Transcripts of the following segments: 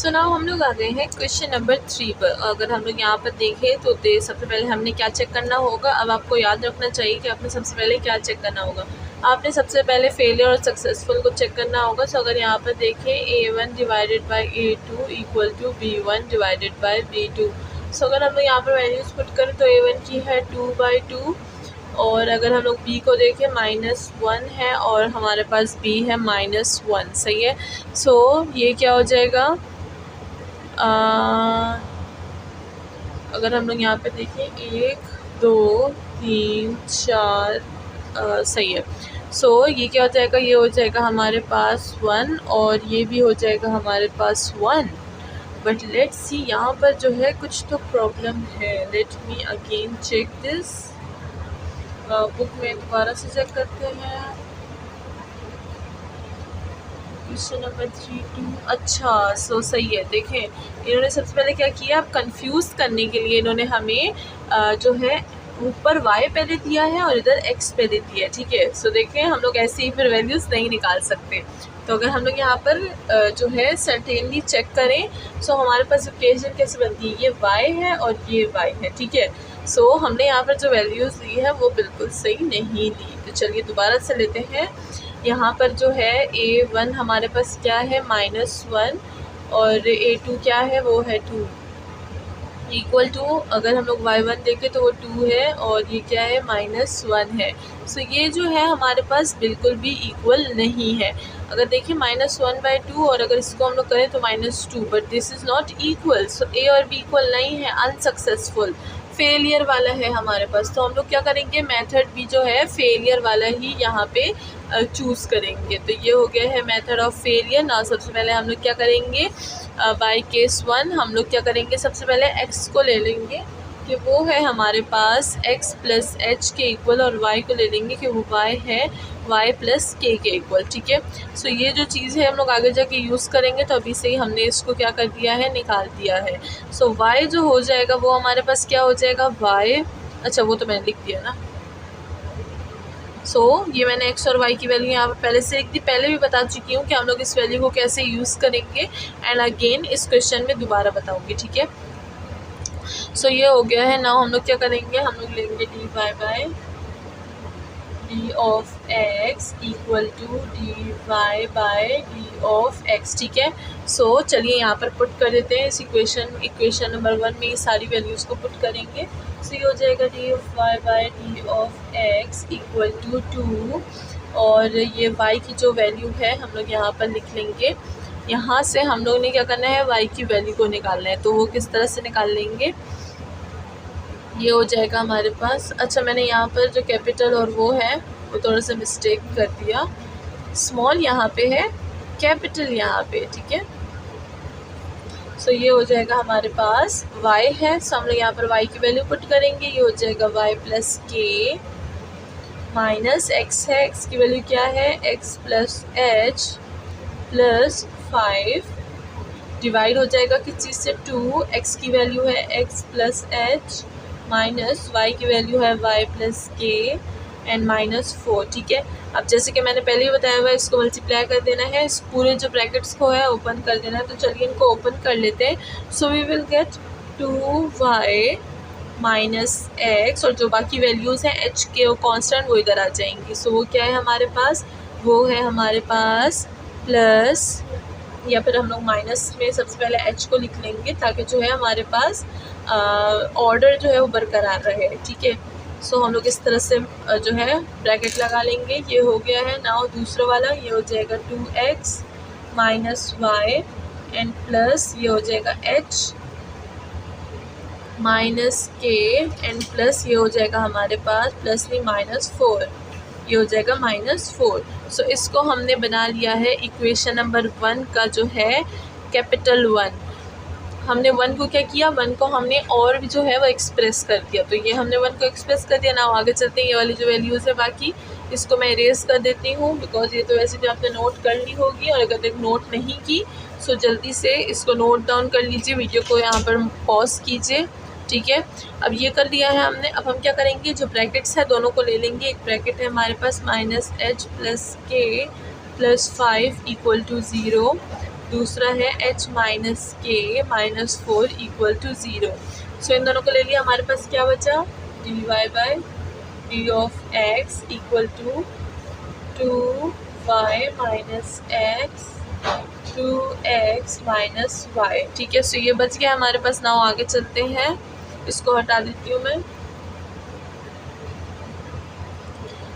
So now हम लोग आ गए हैं क्वेश्चन नंबर 3 पर। अगर हम लोग यहाँ पर देखें तो सबसे पहले हमने क्या चेक करना होगा। अब आपको याद रखना चाहिए कि आपने सबसे पहले क्या चेक करना होगा। आपने सबसे पहले फेलियर और सक्सेसफुल को चेक करना होगा। सो अगर यहाँ पर देखें A1 divided by A2 equal to B1 divided by B2। So अगर हम लोग यहाँ पर वैल्यूज़ पुट करें तो A1 की है 2/2 और अगर हम लोग B को देखें -1 है और हमारे पास B है -1। सही है। सो ये क्या हो जाएगा, अगर हम लोग यहाँ पे देखें 1 2 3 4 सही है। सो ये क्या हो जाएगा, ये हो जाएगा हमारे पास 1 और ये भी हो जाएगा हमारे पास 1। बट लेट्स सी यहाँ पर जो है कुछ तो प्रॉब्लम है। Let me again check this. Book में दोबारा से चेक करते हैं। क्वेश्चन नंबर 3 अच्छा सो सही है। देखें इन्होंने सबसे पहले क्या किया, अब कंफ्यूज करने के लिए इन्होंने हमें जो है ऊपर y पहले दिया है और इधर x पहले दिया है। ठीक है। सो देखें हम लोग ऐसे ही फिर वैल्यूज़ नहीं निकाल सकते। तो अगर हम लोग यहाँ पर जो है सर्टेनली चेक करें, सो हमारे पास इक्वेशन कैसे बनती है, ये y है और ये y है। ठीक है। सो हमने यहाँ पर जो वैल्यूज़ ली है वो बिल्कुल सही नहीं ली। तो चलिए दोबारा से लेते हैं। यहाँ पर जो है A1 हमारे पास क्या है -1 और A2 क्या है, वो है 2 इक्वल टू, अगर हम लोग y1 देखें तो वो 2 है और ये क्या है -1 है। सो ये जो है हमारे पास बिल्कुल भी इक्वल नहीं है। अगर देखें -1/2 और अगर इसको हम लोग करें तो -2, but this is not equal. So A और B इक्वल नहीं है, अनसक्सेसफुल, फेलियर वाला है हमारे पास। तो हम लोग क्या करेंगे, मेथड भी जो है फेलियर वाला ही यहाँ पे चूज़ करेंगे। तो ये हो गया है मेथड ऑफ फेलियर। ना सबसे पहले हम लोग क्या करेंगे, बाय केस 1 हम लोग क्या करेंगे, सबसे पहले x को ले लेंगे कि वो है हमारे पास x प्लस h के इक्वल और y को ले लेंगे कि वो y है y प्लस k के इक्वल। ठीक है। सो ये जो चीज़ है हम लोग आगे जाके यूज़ करेंगे। तो अभी से ही हमने इसको क्या कर दिया है, निकाल दिया है। सो y जो हो जाएगा वो हमारे पास क्या हो जाएगा, y, अच्छा वो तो मैंने लिख दिया ना। सो ये मैंने x और y की वैल्यू यहाँ पर पहले से लिख दी। पहले भी बता चुकी हूँ कि हम लोग इस वैल्यू को कैसे यूज़ करेंगे एंड अगेन इस क्वेश्चन में दोबारा बताऊँगी। ठीक है। सो ये हो गया है। नाउ हम लोग क्या करेंगे, हम लोग लेंगे dy by d of x equal to dy by d of x। ठीक है। सो चलिए यहाँ पर पुट कर देते हैं इस इक्वेशन नंबर 1 में ये सारी वैल्यूज़ को पुट करेंगे। सो ये हो जाएगा dy by d of x equal to 2 और ये y की जो वैल्यू है हम लोग यहाँ पर लिख लेंगे। यहाँ से हम लोग ने क्या करना है, y की वैल्यू को निकालना है। तो वो किस तरह से निकाल लेंगे, ये हो जाएगा हमारे पास, अच्छा मैंने यहाँ पर जो कैपिटल और वो है वो थोड़ा सा मिस्टेक कर दिया, स्मॉल यहाँ पे है, कैपिटल यहाँ पे। ठीक है। सो ये हो जाएगा हमारे पास y है। सो हम लोग यहाँ पर y की वैल्यू पुट करेंगे। ये हो जाएगा y प्लस के माइनस x है, x की वैल्यू क्या है, x plus h plus 5 divide हो जाएगा किस चीज़ से, 2, x की वैल्यू है x plus h minus y की वैल्यू है y प्लस के एंड -4। ठीक है। अब जैसे कि मैंने पहले ही बताया हुआ है, इसको मल्टीप्लाई कर देना है, इस पूरे जो ब्रैकेट्स को है ओपन कर देना है। तो चलिए इनको ओपन कर लेते हैं। So we will get 2y minus x और जो बाकी वैल्यूज़ हैं h के वो कांस्टेंट वो इधर आ जाएंगी। सो वो क्या है हमारे पास, वो है हमारे पास प्लस, या फिर हम लोग माइनस में सबसे पहले h को लिख लेंगे ताकि जो है हमारे पास ऑर्डर जो है वो बरकरार रहे। ठीक है। सो हम लोग इस तरह से जो है ब्रैकेट लगा लेंगे। ये हो गया है। नाउ दूसरा वाला ये हो जाएगा 2x minus y and plus ये हो जाएगा h माइनस के एंड प्लस ये हो जाएगा हमारे पास प्लस नहीं -4, ये हो जाएगा -4। सो इसको हमने बना लिया है इक्वेशन नंबर 1 का जो है कैपिटल 1। हमने 1 को क्या किया, 1 को हमने और भी जो है वो एक्सप्रेस कर दिया। तो ये हमने 1 को एक्सप्रेस कर दिया। ना आगे चलते हैं, ये वाली जो वैल्यूज़ है बाकी इसको मैं इरेज कर देती हूँ बिकॉज ये तो वैसे भी आपने नोट कर ली होगी और अगर तक नोट नहीं की सो जल्दी से इसको नोट डाउन कर लीजिए, वीडियो को यहाँ पर पॉज कीजिए। ठीक है। अब ये कर दिया है हमने। अब हम क्या करेंगे, जो ब्रैकेट्स है दोनों को ले लेंगे। एक ब्रैकेट है हमारे पास -h plus K plus 5 equal to 0 दूसरा है h minus K minus 4 equal to 0। So इन दोनों को ले लिया, हमारे पास क्या बचा, D Y by D of X equal to 2y minus X 2x minus Y. ठीक है, सो ये बच गया हमारे पास। नाउ आगे चलते हैं, इसको हटा देती हूँ मैं।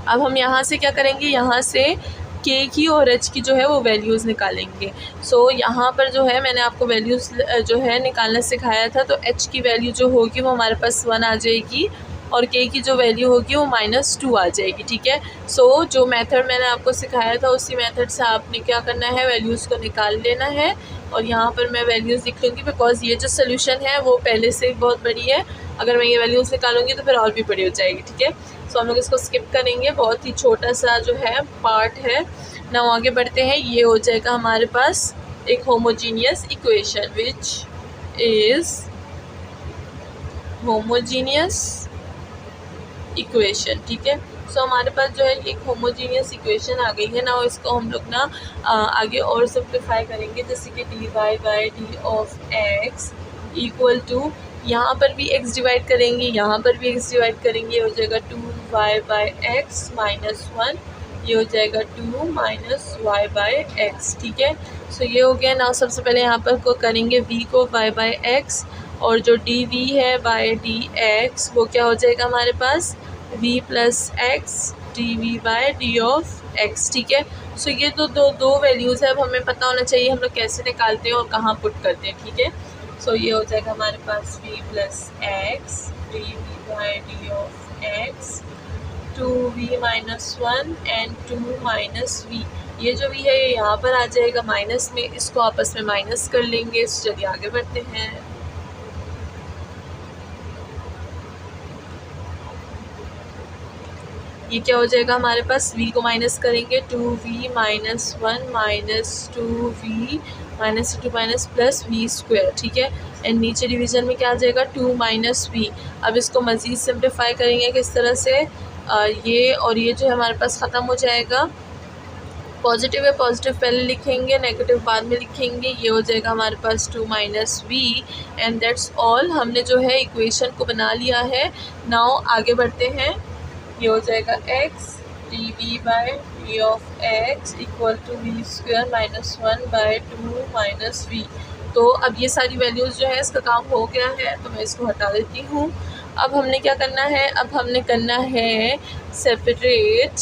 अब हम यहाँ से क्या करेंगे, यहाँ से k की और h की जो है वो वैल्यूज़ निकालेंगे। सो यहाँ पर जो है मैंने आपको वैल्यूज़ जो है निकालना सिखाया था, तो h की वैल्यू जो होगी वो हमारे पास 1 आ जाएगी और k की जो वैल्यू होगी वो -2 आ जाएगी। ठीक है, सो जो मेथड मैंने आपको सिखाया था उसी मेथड से आपने क्या करना है, वैल्यूज़ को निकाल लेना है। और यहाँ पर मैं वैल्यूज़ लिख लूँगी बिकॉज़ ये जो सोल्यूशन है वो पहले से बहुत बड़ी है, अगर मैं ये वैल्यूज़ निकालूंगी तो फिर और भी बड़ी हो जाएगी। ठीक है, सो हम लोग इसको स्किप करेंगे, बहुत ही छोटा सा जो है पार्ट है ना। आगे बढ़ते हैं, ये हो जाएगा हमारे पास एक homogeneous equation which is homogeneous equation. ठीक है, सो हमारे पास जो है एक होमोजीनियस इक्वेशन आ गई है ना, और इसको हम लोग ना आगे और सिंप्लीफाई करेंगे, जैसे कि D Y by D of X equal to, यहाँ पर भी x डिवाइड करेंगे, यहाँ पर भी x डिवाइड करेंगे, ये हो जाएगा 2y बाई एक्स माइनस 1, ये हो जाएगा 2 माइनस वाई बाई एक्स। ठीक है, सो ये हो गया ना। सबसे पहले यहाँ पर को करेंगे v को y बाई एक्स, और जो dv है बाई डी एक्स वो क्या हो जाएगा हमारे पास, v plus X D V by D of X. ठीक है, सो ये तो दो वैल्यूज़ है, अब हमें पता होना चाहिए हम लोग कैसे निकालते हैं और कहाँ पुट करते हैं। ठीक है, सो ये हो जाएगा हमारे पास v plus X D V by D of X 2v minus 1 and 2 minus v। ये जो v है ये यहाँ पर आ जाएगा माइनस में, इसको आपस में माइनस कर लेंगे। चलिए आगे बढ़ते हैं। ये क्या हो जाएगा हमारे पास, v को माइनस करेंगे 2v minus 1 minus 2v minus 2 minus plus v square. ठीक है, एंड नीचे डिवीज़न में क्या आ जाएगा 2 माइनस v। अब इसको मज़ीद सिंप्लीफाई करेंगे किस तरह से, ये और ये जो है हमारे पास ख़त्म हो जाएगा। पॉजिटिव है, पॉजिटिव पहले लिखेंगे, नेगेटिव बाद में लिखेंगे। ये हो जाएगा हमारे पास 2 minus we and that's all. हमने जो है इक्वेशन को बना लिया है। नाउ आगे बढ़ते हैं। ये हो जाएगा x D V by D of X equal to V square minus 1 by 2 minus V. तो अब ये सारी वैल्यूज़ जो है इसका काम हो गया है, तो मैं इसको हटा देती हूँ। अब हमने क्या करना है, अब हमने करना है सेपरेट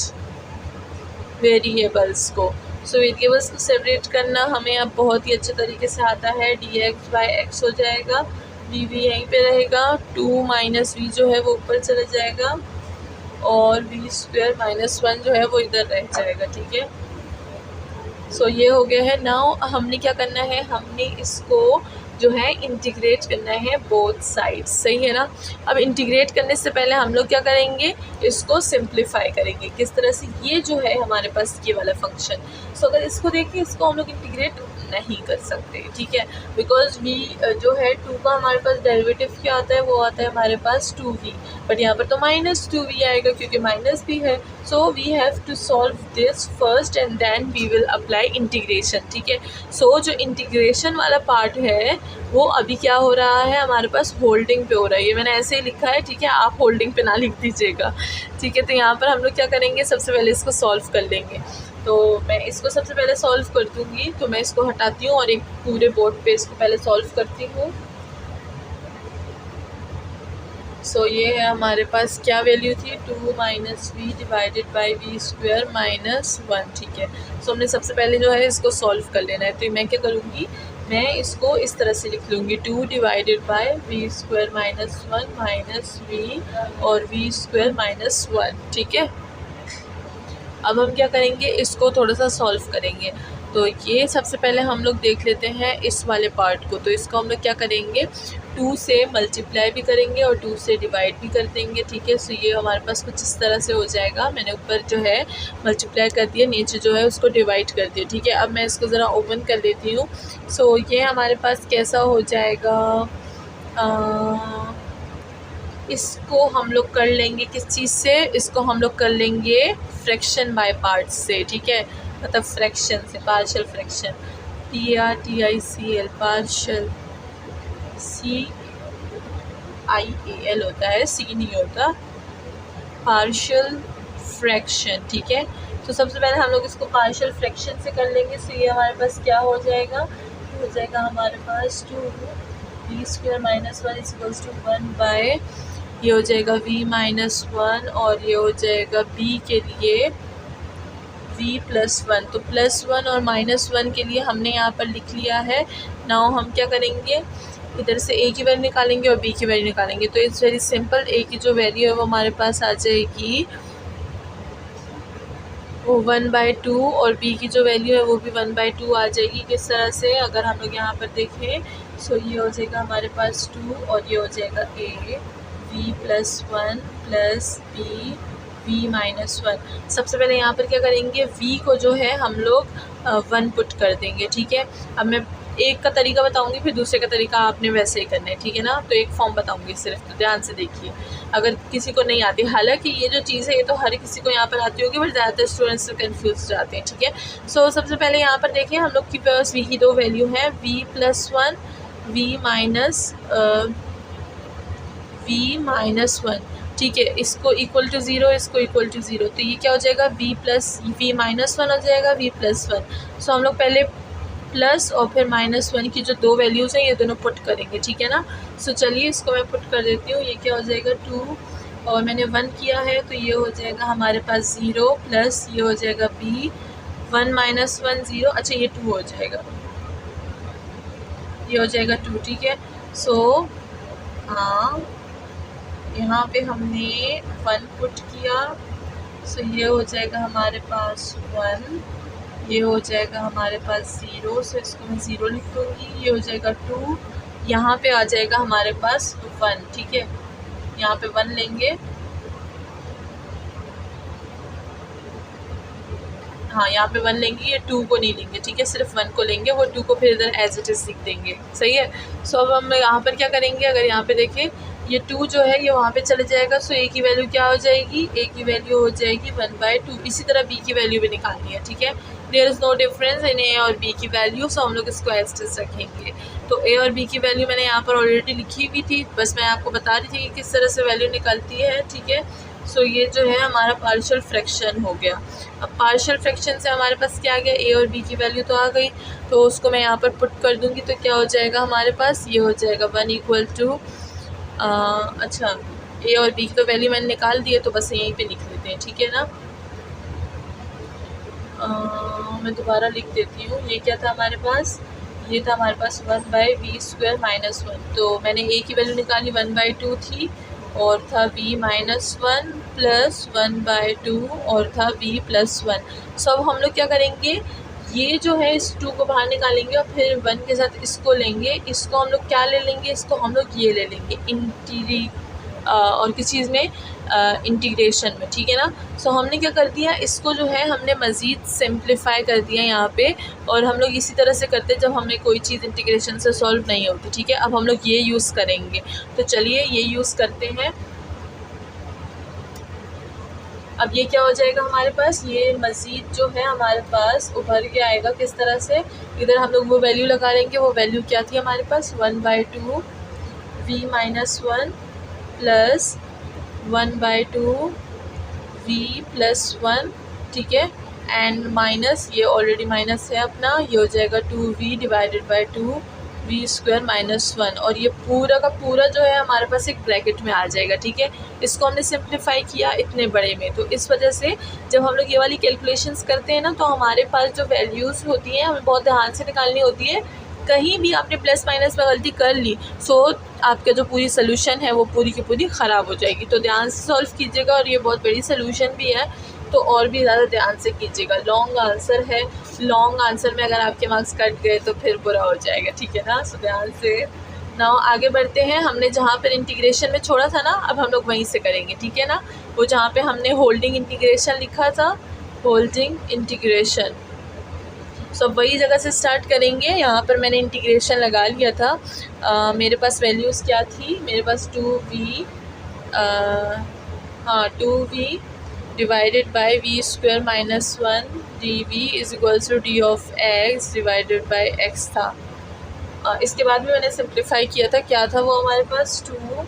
वेरिएबल्स को। सो वेरिएबल्स को सेपरेट करना हमें अब बहुत ही अच्छे तरीके से आता है। डी एक्स बाई एक्स हो जाएगा, डी वी यहीं पे रहेगा, 2 माइनस वी जो है वो ऊपर चला जाएगा और वी स्क्वायर माइनस 1 जो है वो इधर रह जाएगा। ठीक है, सो ये हो गया है। नाउ हमने क्या करना है, हमने इसको जो है इंटीग्रेट करना है बोथ साइड्स। सही है ना। अब इंटीग्रेट करने से पहले हम लोग क्या करेंगे, इसको सिंप्लीफाई करेंगे। किस तरह से, ये जो है हमारे पास ये वाला फंक्शन, सो अगर इसको देखिए, इसको हम लोग इंटीग्रेट नहीं कर सकते। ठीक है, बिकॉज वी जो है 2 का हमारे पास डेरिवेटिव क्या आता है, वो आता है हमारे पास 2v, बट यहाँ पर तो माइनस 2v आएगा क्योंकि माइनस भी है। So we have to solve this first and then we will apply integration. ठीक है, सो जो इंटीग्रेशन वाला पार्ट है वो अभी क्या हो रहा है, हमारे पास होल्डिंग पे हो रहा है। ये मैंने ऐसे ही लिखा है, ठीक है, आप होल्डिंग पे ना लिख दीजिएगा। ठीक है, तो यहाँ पर हम लोग क्या करेंगे, सबसे पहले इसको सॉल्व कर लेंगे। तो मैं इसको सबसे पहले सॉल्व कर दूँगी, तो मैं इसको हटाती हूँ और एक पूरे बोर्ड पे इसको पहले सॉल्व करती हूँ। सो ये है हमारे पास क्या वैल्यू थी, 2 minus V divided by V square minus 1। ठीक है, सो हमने सबसे पहले जो है इसको सॉल्व कर लेना है। तो मैं क्या करूँगी, मैं इसको इस तरह से लिख लूँगी, 2 divided by V square minus 1 minus V और वी स्क्वायर माइनस 1। ठीक है, अब हम क्या करेंगे, इसको थोड़ा सा सॉल्व करेंगे। तो ये सबसे पहले हम लोग देख लेते हैं इस वाले पार्ट को। तो इसको हम लोग क्या करेंगे, 2 से मल्टीप्लाई भी करेंगे और 2 से डिवाइड भी कर देंगे। ठीक है, सो ये हमारे पास कुछ इस तरह से हो जाएगा। मैंने ऊपर जो है मल्टीप्लाई कर दिया, नीचे जो है उसको डिवाइड कर दिया। ठीक है, अब मैं इसको ज़रा ओपन कर लेती हूँ। सो ये हमारे पास कैसा हो जाएगा, इसको हम लोग कर लेंगे किस चीज़ से, इसको हम लोग कर लेंगे फ्रैक्शन बाय पार्ट्स से। ठीक है, मतलब फ्रैक्शन से, partial fraction. PARTICL partial, CIAL होता है, C नहीं होता, पार्शियल फ्रैक्शन। ठीक है, तो सबसे पहले हम लोग इसको पार्शियल फ्रैक्शन से कर लेंगे। तो ये हमारे पास क्या हो जाएगा, हो जाएगा हमारे पास 2v² - 1 = 1 बाय, ये हो जाएगा v - 1 और ये हो जाएगा b के लिए v + 1। तो +1 और -1 के लिए हमने यहाँ पर लिख लिया है। नाउ हम क्या करेंगे, इधर से a की वैल्यू निकालेंगे और b की वैल्यू निकालेंगे। तो इट्स वेरी सिंपल, a की जो वैल्यू है वो हमारे पास आ जाएगी वो 1/2 और b की जो वैल्यू है वो भी 1/2 आ जाएगी। किस तरह से, अगर हम लोग यहाँ पर देखें, सो ये हो जाएगा हमारे पास 2 और ये हो जाएगा a v + 1 + b v - 1। सबसे पहले यहाँ पर क्या करेंगे, v को जो है हम लोग 1 पुट कर देंगे। ठीक है, अब मैं एक का तरीका बताऊंगी, फिर दूसरे का तरीका आपने वैसे ही करना है। ठीक है ना, तो एक फॉर्म बताऊंगी सिर्फ, तो ध्यान से देखिए अगर किसी को नहीं आती। हालांकि ये जो चीज़ है ये तो हर किसी को यहाँ पर आती होगी, बट ज़्यादातर स्टूडेंट्स कन्फ्यूज जाते हैं। ठीक है, सो सबसे पहले यहाँ पर देखिए हम लोग के पास v की दो वैल्यू है, v + 1 v - 1। ठीक है, इसको इक्वल टू 0, इसको इक्वल टू 0, तो ये क्या हो जाएगा, v - 1 हो जाएगा, v + 1। सो हम लोग पहले प्लस और फिर -1 की जो दो वैल्यूज़ हैं ये दोनों पुट करेंगे। ठीक है ना, सो चलिए इसको मैं पुट कर देती हूँ। ये क्या हो जाएगा 2 और मैंने 1 किया है, तो ये हो जाएगा हमारे पास 0 प्लस ये हो जाएगा b 1 - 1 0। अच्छा, ये 2 हो जाएगा, ये हो जाएगा 2। ठीक है, सो हाँ, यहाँ पे हमने 1 पुट किया, सो ये हो जाएगा हमारे पास 1, ये हो जाएगा हमारे पास 0, सो इसको मैं 0 लिख दूँगी। ये हो जाएगा 2, यहाँ पे आ जाएगा हमारे पास 1। ठीक है, यहाँ पे 1 लेंगे, हाँ यहाँ पे 1 लेंगे, ये 2 को नहीं लेंगे। ठीक है, सिर्फ 1 को लेंगे, वो 2 को फिर इधर एज इट इज़ लिख देंगे। सही है, सो अब हम यहाँ पर क्या करेंगे, अगर यहाँ पे देखें ये 2 जो है ये वहाँ पे चले जाएगा, सो a की वैल्यू क्या हो जाएगी, a की वैल्यू हो जाएगी 1/2। इसी तरह b की वैल्यू भी निकालनी है। ठीक है, there is no difference in a और b की वैल्यू, सो हम लोग इसको एज इट इज़ रखेंगे। तो a और b की वैल्यू मैंने यहाँ पर ऑलरेडी लिखी हुई थी, बस मैं आपको बता रही थी कि किस तरह से वैल्यू निकलती है। ठीक है, सो ये जो है हमारा पार्शियल फ्रैक्शन हो गया। अब पार्शियल फ्रैक्शन से हमारे पास क्या आ गया, a और b की वैल्यू तो आ गई, तो उसको मैं यहाँ पर पुट कर दूँगी। तो क्या हो जाएगा हमारे पास, ये हो जाएगा 1 = अच्छा, a और b की तो वैल्यू मैंने निकाल दी है, तो बस यहीं पे लिख लेते हैं। ठीक है ना, मैं दोबारा लिख देती हूँ। ये क्या था हमारे पास, ये था हमारे पास 1/v² - 1। तो मैंने a की वैल्यू निकाली 1/2 थी, और था v - 1 प्लस 1/2 और था v + 1। सो अब हम लोग क्या करेंगे, ये जो है इस 2 को बाहर निकालेंगे और फिर 1 के साथ इसको लेंगे। इसको हम लोग क्या ले लेंगे, इसको हम लोग ये ले लेंगे और किस चीज़ में, इंटीग्रेशन में। ठीक है ना, सो हमने क्या कर दिया, इसको जो है हमने मज़ीद सिंप्लीफाई कर दिया यहाँ पे, और हम लोग इसी तरह से करते जब हमें कोई चीज़ इंटीग्रेशन से सॉल्व नहीं होती। ठीक है, अब हम लोग ये यूज़ करेंगे, तो चलिए ये यूज़ करते हैं। अब ये क्या हो जाएगा हमारे पास, ये मज़ीद जो है हमारे पास उभर के आएगा। किस तरह से, इधर हम लोग वो वैल्यू लगा लेंगे, वो वैल्यू क्या थी हमारे पास, 1/2 v - 1 प्लस 1/2 v + 1। ठीक है, एंड माइनस, ये ऑलरेडी माइनस है अपना, ये हो जाएगा 2v / 2 v² - 1, और ये पूरा का पूरा जो है हमारे पास एक ब्रैकेट में आ जाएगा। ठीक है, इसको हमने सिंप्लीफाई किया इतने बड़े में, तो इस वजह से जब हम लोग ये वाली कैलकुलेशंस करते हैं ना, तो हमारे पास जो वैल्यूज़ होती हैं हमें बहुत ध्यान से निकालनी होती है। कहीं भी आपने प्लस माइनस में गलती कर ली, सो आपका जो पूरी सोल्यूशन है वो पूरी की पूरी ख़राब हो जाएगी। तो ध्यान से सॉल्व कीजिएगा, और ये बहुत बड़ी सोल्यूशन भी है, तो और भी ज़्यादा ध्यान से कीजिएगा। लॉन्ग आंसर है, लॉन्ग आंसर में अगर आपके मार्क्स कट गए तो फिर बुरा हो जाएगा। ठीक है ना, सो ध्यान से। नाउ आगे बढ़ते हैं, हमने जहाँ पर इंटीग्रेशन में छोड़ा था ना, अब हम लोग वहीं से करेंगे। ठीक है ना, वो जहाँ पे हमने होल्डिंग इंटीग्रेशन लिखा था, होल्डिंग इंटीग्रेशन, सो वही जगह से स्टार्ट करेंगे। यहाँ पर मैंने इंटीग्रेशन लगा लिया था। मेरे पास वैल्यूज़ क्या थी, मेरे पास 2v 2v divided by V square minus 1 D we is equals to D of X divided by X था। इसके बाद भी मैंने सिंप्लीफाई किया था, क्या था वो हमारे पास 2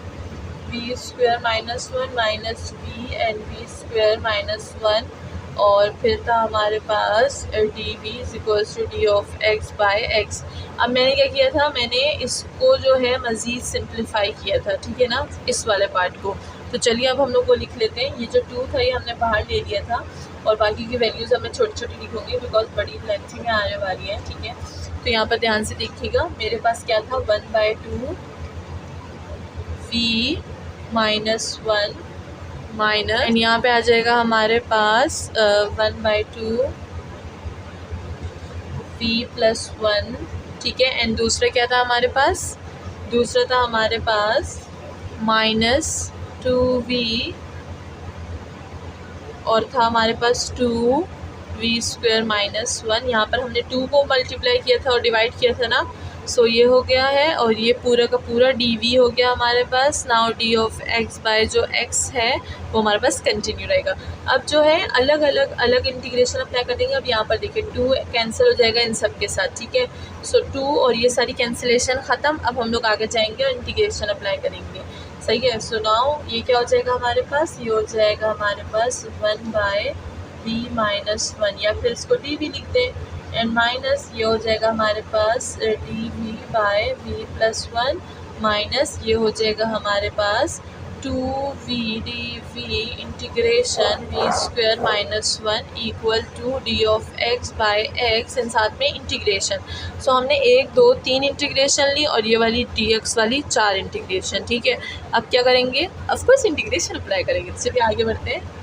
v square minus 1 minus we and v square minus 1 और फिर था हमारे पास d we is equals to D of x by x. अब मैंने क्या किया था, मैंने इसको जो है मज़ीद सिंप्लीफाई किया था, ठीक है ना, इस वाले पार्ट को। तो चलिए अब हम लोग को लिख लेते हैं। ये जो 2 था ये हमने बाहर ले लिया था और बाकी की वैल्यूज़ हमें छोटी छोटी लिखूँगी बिकॉज बड़ी लेंथ में आने वाली है, ठीक है। तो यहाँ पर ध्यान से देखिएगा, मेरे पास क्या था 1/2 वी माइनस 1 माइनस एंड यहाँ पे आ जाएगा हमारे पास 1/2 वी प्लस 1, ठीक है। एंड दूसरा क्या था हमारे पास, दूसरा था हमारे पास माइनस 2v और था हमारे पास 2 वी स्क्वायर माइनस 1। यहाँ पर हमने 2 को मल्टीप्लाई किया था और डिवाइड किया था ना, सो ये हो गया है और ये पूरा का पूरा डी वी हो गया हमारे पास। Now d of x by जो एक्स है वो हमारे पास कंटिन्यू रहेगा। अब जो है अलग अलग इंटीग्रेशन अप्लाई कर देंगे। अब यहाँ पर देखिए 2 कैंसिल हो जाएगा इन सब के साथ, ठीक है। सो 2 और ये सारी कैंसिलेशन ख़त्म। अब हम लोग आगे जाएंगे और इंटीग्रेशन अप्लाई करेंगे, सही है। सो नाउ ये क्या हो जाएगा हमारे पास, ये हो जाएगा हमारे पास 1/v माइनस 1 या फिर इसको डी वी लिख दें एंड माइनस ये हो जाएगा हमारे पास d v by v plus 1 minus ये हो जाएगा हमारे पास 2v d v integration v square minus 1 equal to D of x by x and साथ में इंटीग्रेशन। सो हमने 1 2 3 इंटीग्रेशन ली और ये वाली डी एक्स वाली 4 इंटीग्रेशन, ठीक है। अब क्या करेंगे, ऑफकोर्स इंटीग्रेशन अप्लाई करेंगे। चलिए आगे बढ़ते हैं।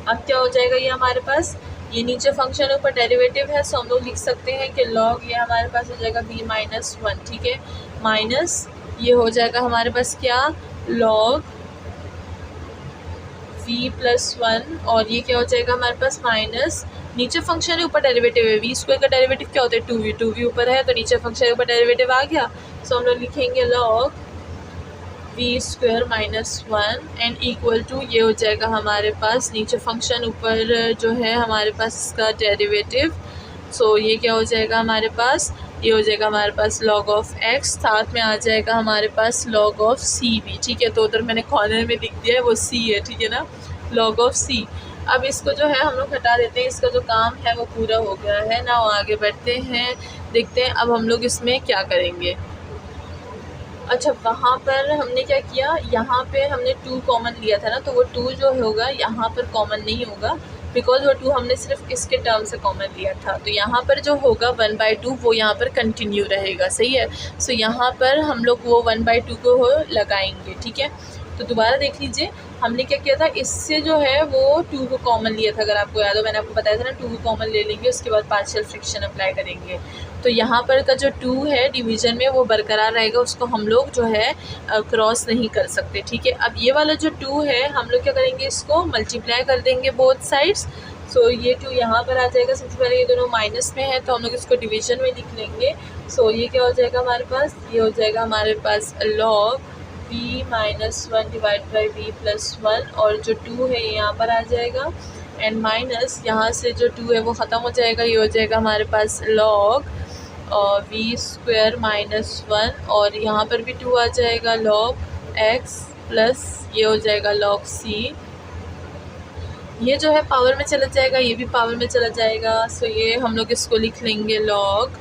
अब क्या हो जाएगा, ये हमारे पास ये नीचे फंक्शन ऊपर डेरिवेटिव है, सो हम लोग लिख सकते हैं कि लॉग ये हमारे पास हो जाएगा b माइनस 1, ठीक है, माइनस ये हो जाएगा हमारे पास क्या लॉग v प्लस 1 और ये क्या हो जाएगा हमारे पास माइनस नीचे फंक्शन है ऊपर डेरिवेटिव है। वी स्क्वायर का डेरिवेटिव क्या होता है 2v ऊपर है तो नीचे फंक्शन ऊपर डेरिवेटिव आ गया। सो हम लोग लिखेंगे log we square minus 1 and equal to ये हो जाएगा हमारे पास नीचे फंक्शन ऊपर जो है हमारे पास इसका डेरिवेटिव। सो ये क्या हो जाएगा हमारे पास, ये हो जाएगा हमारे पास लॉग ऑफ एक्स, साथ में आ जाएगा हमारे पास लॉग ऑफ सी भी, ठीक है। तो उधर मैंने कॉर्नर में लिख दिया है वो सी है, ठीक है ना, लॉग ऑफ सी। अब इसको जो है हम लोग हटा देते हैं, इसका जो काम है वो पूरा हो गया है ना। आगे बढ़ते हैं, देखते हैं अब हम लोग इसमें क्या करेंगे। अच्छा वहाँ पर हमने क्या किया, यहाँ पे हमने 2 कॉमन लिया था ना, तो वो 2 जो होगा यहाँ पर कॉमन नहीं होगा बिकॉज वो 2 हमने सिर्फ इसके टर्म से कॉमन लिया था। तो यहाँ पर जो होगा 1/2 वो यहाँ पर कंटिन्यू रहेगा, सही है। सो यहाँ पर हम लोग वो 1/2 को लगाएंगे, ठीक है। तो दोबारा देख लीजिए, हमने क्या किया था, इससे जो है वो 2 को कॉमन लिया था, अगर आपको याद हो मैंने आपको बताया था ना 2 को कॉमन ले लेंगे उसके बाद पार्शियल फ्रिक्शन अप्लाई करेंगे। तो यहाँ पर का जो 2 है डिवीज़न में वो बरकरार रहेगा, उसको हम लोग जो है क्रॉस नहीं कर सकते, ठीक है। अब ये वाला जो 2 है हम लोग क्या करेंगे, इसको मल्टीप्लाई कर देंगे बोथ साइड्स। सो ये 2 यहाँ पर आ जाएगा, सबसे पहले ये दोनों माइनस में है तो हम लोग इसको डिवीज़न में लिख लेंगे। सो ये क्या हो जाएगा हमारे पास, ये हो जाएगा हमारे पास log v minus 1 divide by v plus 1 और जो 2 है ये यहाँ पर आ जाएगा एंड माइनस यहाँ से जो 2 है वो ख़त्म हो जाएगा, ये हो जाएगा हमारे पास लॉग वी स्क्वायर माइनस 1 और यहाँ पर भी 2 आ जाएगा लॉग x प्लस ये हो जाएगा लॉग c। ये जो है पावर में चला जाएगा, ये भी पावर में चला जाएगा। सो ये हम लोग इसको लिख लेंगे log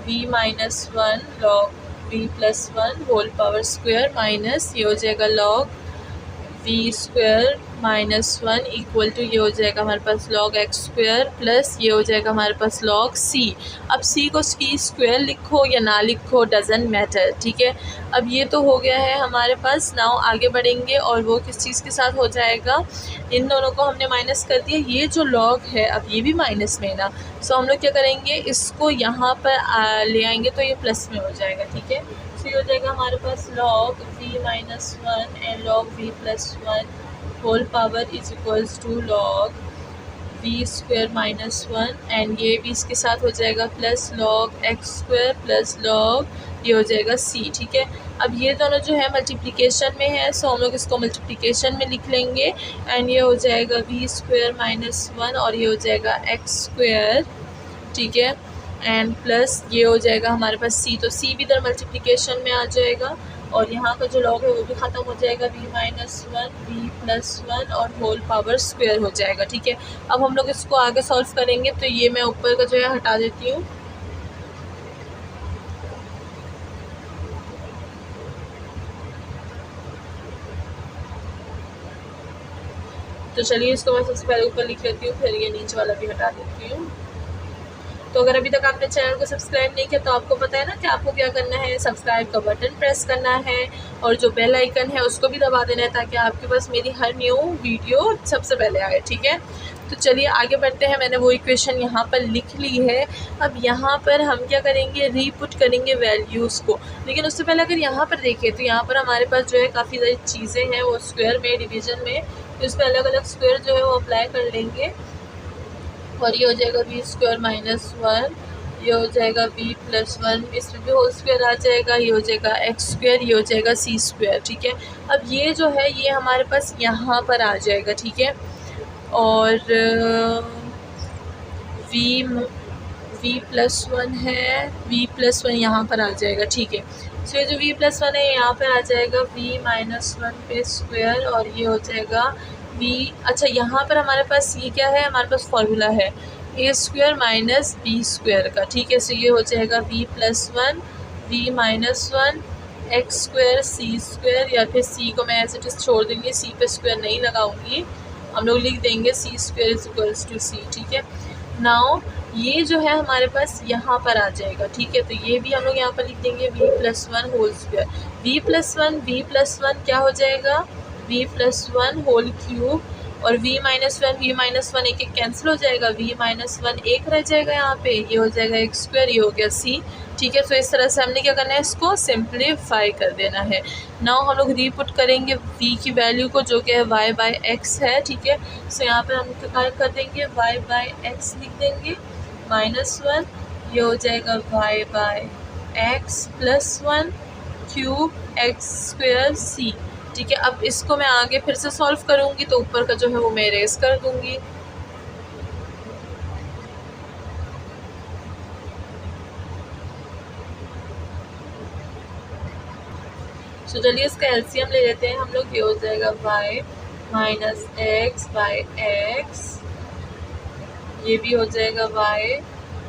v minus 1 log v plus 1 whole power square minus ये हो जाएगा log v square minus 1 equal to ये हो जाएगा हमारे पास लॉग x स्क्वायर प्लस ये हो जाएगा हमारे पास लॉग c। अब c को की स्क्वायर लिखो या ना लिखो डजेंट मैटर, ठीक है। अब ये तो हो गया है हमारे पास। नाउ आगे बढ़ेंगे और वो किस चीज़ के साथ हो जाएगा, इन दोनों को हमने माइनस कर दिया, ये जो लॉग है अब ये भी माइनस में ना। सो हम लोग क्या करेंगे, इसको यहाँ पर ले आएंगे तो ये प्लस में हो जाएगा, ठीक है। सो ये हो जाएगा हमारे पास log v minus 1 and log v plus 1 whole power is equals to log we square minus 1 and ये भी इसके साथ हो जाएगा plus log x square plus log ये हो जाएगा सी। ठीक है, अब ये दोनों जो है मल्टीप्लिकेशन में है, सो हम लोग इसको मल्टीप्लिकेशन में लिख लेंगे एंड ये हो जाएगा वी स्क्वायर माइनस 1 और ये हो जाएगा एक्स स्क्वायर। ठीक है, एंड प्लस ये हो जाएगा हमारे पास सी, तो सी भी इधर मल्टीप्लिकेशन में आ जाएगा और यहाँ का जो लॉग है वो भी ख़त्म हो जाएगा, वी माइनस 1 वी प्लस 1 और होल पावर स्क्वायर हो जाएगा। ठीक है, अब हम लोग इसको आगे सॉल्व करेंगे, तो ये मैं ऊपर का जो है हटा देती हूँ। तो चलिए इसको मैं सबसे पहले ऊपर लिख लेती हूँ, फिर ये नीचे वाला भी हटा देती हूँ। तो अगर अभी तक आपने चैनल को सब्सक्राइब नहीं किया तो आपको पता है ना कि आपको क्या करना है, सब्सक्राइब का बटन प्रेस करना है और जो बेल आइकन है उसको भी दबा देना है ताकि आपके पास मेरी हर न्यू वीडियो सबसे पहले आए। ठीक है, तो चलिए आगे बढ़ते हैं। मैंने वो इक्वेशन यहाँ पर लिख ली है। अब यहाँ पर हम क्या करेंगे, रीपुट करेंगे वैल्यूज़ को। लेकिन उससे पहले अगर यहाँ पर देखें तो यहाँ पर हमारे पास जो है काफ़ी सारी चीज़ें हैं वो स्क्वायर में, डिवीज़न में, तो इस पर अलग अलग स्क्वायर जो है वो अप्लाई कर लेंगे और ये हो जाएगा वी स्क्वायर माइनस 1, ये हो जाएगा वी प्लस 1, इसमें भी होल स्क्वायर आ जाएगा, ये हो जाएगा एक्स स्क्वायर, ये हो जाएगा सी स्क्वायर। ठीक है, अब ये जो है ये हमारे पास यहाँ पर आ जाएगा। ठीक है, और वी प्लस 1 है, वी प्लस 1 यहाँ पर आ जाएगा। ठीक है, सो ये जो वी प्लस 1 है यहाँ पर आ जाएगा वी माइनस 1 पे स्क्वायर और ये हो जाएगा वी। अच्छा, यहाँ पर हमारे पास ये क्या है, हमारे पास फॉर्मूला है A square minus B square का। ठीक है, सो ये हो जाएगा V plus 1 V minus 1 X square C square, या फिर सी को मैं ऐसे इट छोड़ दूँगी, सी पे स्क्वायर नहीं लगाऊंगी, हम लोग लिख देंगे सी स्क्वायर इज इक्वल्स टू सी। ठीक है, नाउ ये जो है हमारे पास यहाँ पर आ जाएगा। ठीक है, तो ये भी हम लोग यहाँ पर लिख देंगे V plus 1 whole square, V plus 1 क्या हो जाएगा, वी प्लस 1 होल क्यूब और वी माइनस 1 एक एक कैंसिल हो जाएगा, वी माइनस 1 एक रह जाएगा यहाँ पे, ये हो जाएगा एक्स स्क्वायर, ये हो गया सी। ठीक है, तो इस तरह से हमने क्या करना है, इसको सिंप्लीफाई कर देना है। नाउ हम लोग रीपुट करेंगे v की वैल्यू को जो कि है y बाई एक्स है। ठीक है, सो यहाँ पर हम क्या कर देंगे, y बाई एक्स लिख देंगे -1, ये हो जाएगा y by x plus 1 cube x square c. ठीक है, अब इसको मैं आगे फिर से सॉल्व करूँगी तो ऊपर का जो है वो मैं इरेज कर दूँगी। तो चलिए इसका एलसीएम ले लेते हैं हम लोग, ये हो जाएगा y minus x by x, ये भी हो जाएगा y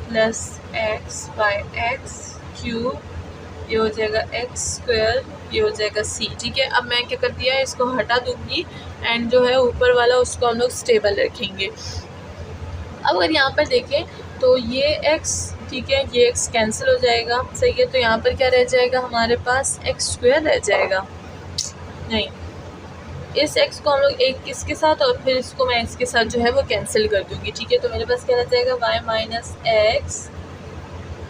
plus x by x cube, ये हो जाएगा एक्स स्क्वायर, ये हो जाएगा सी। ठीक है, अब मैं क्या कर दिया है, इसको हटा दूँगी एंड जो है ऊपर वाला उसको हम लोग स्टेबल रखेंगे। अब अगर यहाँ पर देखें तो ये x, ठीक है, ये x कैंसिल हो जाएगा, सही है, तो यहाँ पर क्या रह जाएगा हमारे पास एक्स स्क्वायर रह जाएगा। नहीं, इस x को हम लोग एक इसके साथ और फिर इसको मैं इसके साथ जो है वो कैंसिल कर दूँगी। ठीक है, तो मेरे पास क्या रह जाएगा, y minus X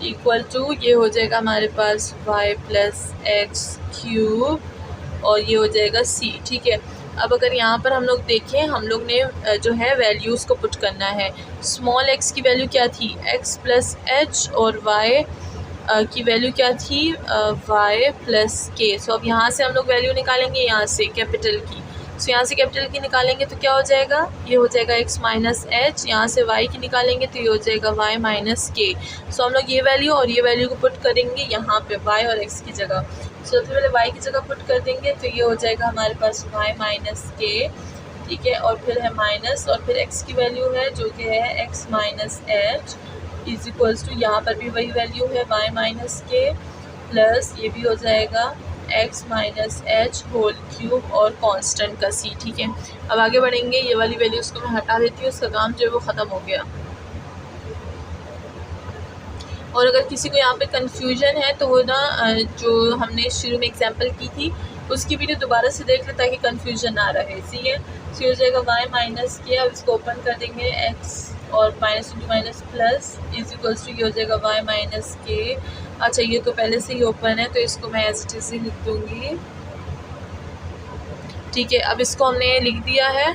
equal to ये हो जाएगा हमारे पास y प्लस एक्स क्यूब और ये हो जाएगा c। ठीक है, अब अगर यहाँ पर हम लोग देखें, हम लोग ने जो है वैल्यूज़ को पुट करना है। स्मॉल x की वैल्यू क्या थी, x प्लस एच, और y की वैल्यू क्या थी, y प्लस के। सो अब यहाँ से हम लोग वैल्यू निकालेंगे, यहाँ से कैपिटल की, सो यहाँ से कैपिटल की निकालेंगे तो क्या हो जाएगा, ये हो जाएगा x माइनस एच, यहाँ से y की निकालेंगे तो ये हो जाएगा y माइनस के। सो हम लोग ये वैल्यू और ये वैल्यू को पुट करेंगे यहाँ पे y और x की जगह। सो सबसे पहले y की जगह पुट कर देंगे तो ये हो जाएगा हमारे पास y माइनस के। ठीक है, और फिर है माइनस और फिर x की वैल्यू है जो कि है x minus H is equals to, यहाँ पर भी वही वैल्यू है y माइनस के प्लस ये भी हो जाएगा x minus H whole cube और कांस्टेंट का c। ठीक है, अब आगे बढ़ेंगे, ये वाली वैल्यूज़ को मैं हटा देती हूँ, उसका काम जो है वो ख़त्म हो गया। और अगर किसी को यहाँ पे कन्फ्यूजन है तो वो ना जो हमने शुरू में एग्जांपल की थी उसकी वीडियो दोबारा से देख ले ताकि कन्फ्यूजन ना रहे। ठीक है, सो हो जाएगा y माइनस के, अब इसको ओपन कर देंगे x और minus into minus plus is equals to ये हो जाएगा y माइनस के। अच्छा, ये तो पहले से ही ओपन है तो इसको मैं एज इट इज ही लिख दूँगी। ठीक है, अब इसको हमने लिख दिया है।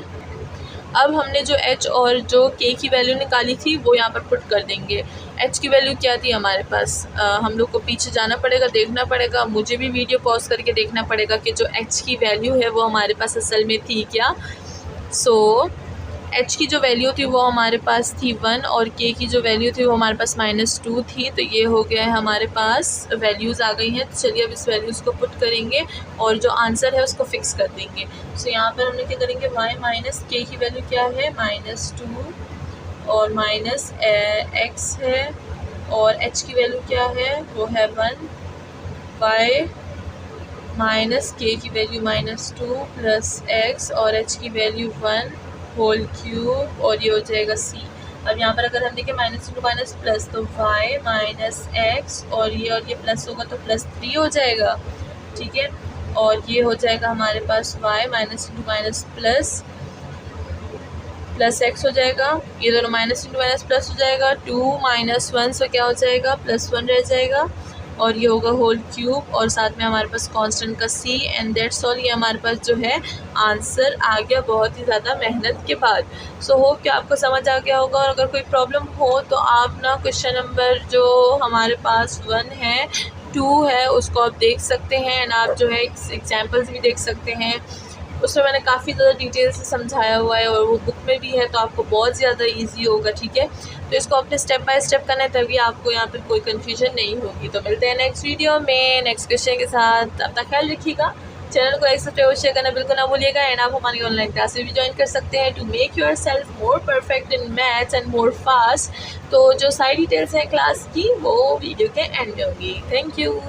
अब हमने जो h और जो k की वैल्यू निकाली थी वो यहाँ पर पुट कर देंगे। h की वैल्यू क्या थी हमारे पास, हम लोग को पीछे जाना पड़ेगा, देखना पड़ेगा, मुझे भी वीडियो पॉज करके देखना पड़ेगा कि जो h की वैल्यू है वो हमारे पास असल में थी क्या। h की जो वैल्यू थी वो हमारे पास थी 1 और k की जो वैल्यू थी वो हमारे पास -2 थी। तो ये हो गया है हमारे पास वैल्यूज़ आ गई हैं। तो चलिए अब इस वैल्यूज़ को पुट करेंगे और जो आंसर है उसको फिक्स कर देंगे। सो यहाँ पर हमने क्या करेंगे, y माइनस k की वैल्यू क्या है -2 और माइनस x है और h की वैल्यू क्या है वो है 1, y माइनस k की वैल्यू -2 प्लस x और h की वैल्यू 1 होल क्यूब और ये हो जाएगा c। अब यहाँ पर अगर हम देखें -* प्लस तो y माइनस एक्स और ये प्लस होगा तो +3 हो जाएगा, ठीक है। और ये हो जाएगा हमारे पास y -* प्लस x हो जाएगा, ये दोनों -* प्लस हो जाएगा, 2 - 1 से क्या हो जाएगा +1 रह जाएगा और ये होगा होल क्यूब और साथ में हमारे पास कांस्टेंट का c एंड दैट्स ऑल। ये हमारे पास जो है आंसर आ गया बहुत ही ज़्यादा मेहनत के बाद। सो होप कि आपको समझ आ गया होगा और अगर कोई प्रॉब्लम हो तो आप ना क्वेश्चन नंबर जो हमारे पास 1 है 2 है उसको आप देख सकते हैं एंड आप जो है एग्जाम्पल्स भी देख सकते हैं। उसमें मैंने काफ़ी ज़्यादा डिटेल से समझाया हुआ है और वो बुक में भी है तो आपको बहुत ज़्यादा इजी होगा, ठीक है। तो इसको अपने स्टेप बाय स्टेप करना है तभी आपको यहाँ पर कोई कन्फ्यूजन नहीं होगी। तो मिलते हैं नेक्स्ट वीडियो में नेक्स्ट क्वेश्चन के साथ। अपना ख्याल रखिएगा, चैनल को लाइक सब्सक्राइब शेयर करना बिल्कुल ना भूलिएगा एंड आप हमारी ऑनलाइन क्लासेस भी ज्वाइन कर सकते हैं to make yourself more perfect in maths and more fast. तो जो सारी डिटेल्स हैं क्लास की वो वीडियो के एंड में होंगी। Thank you.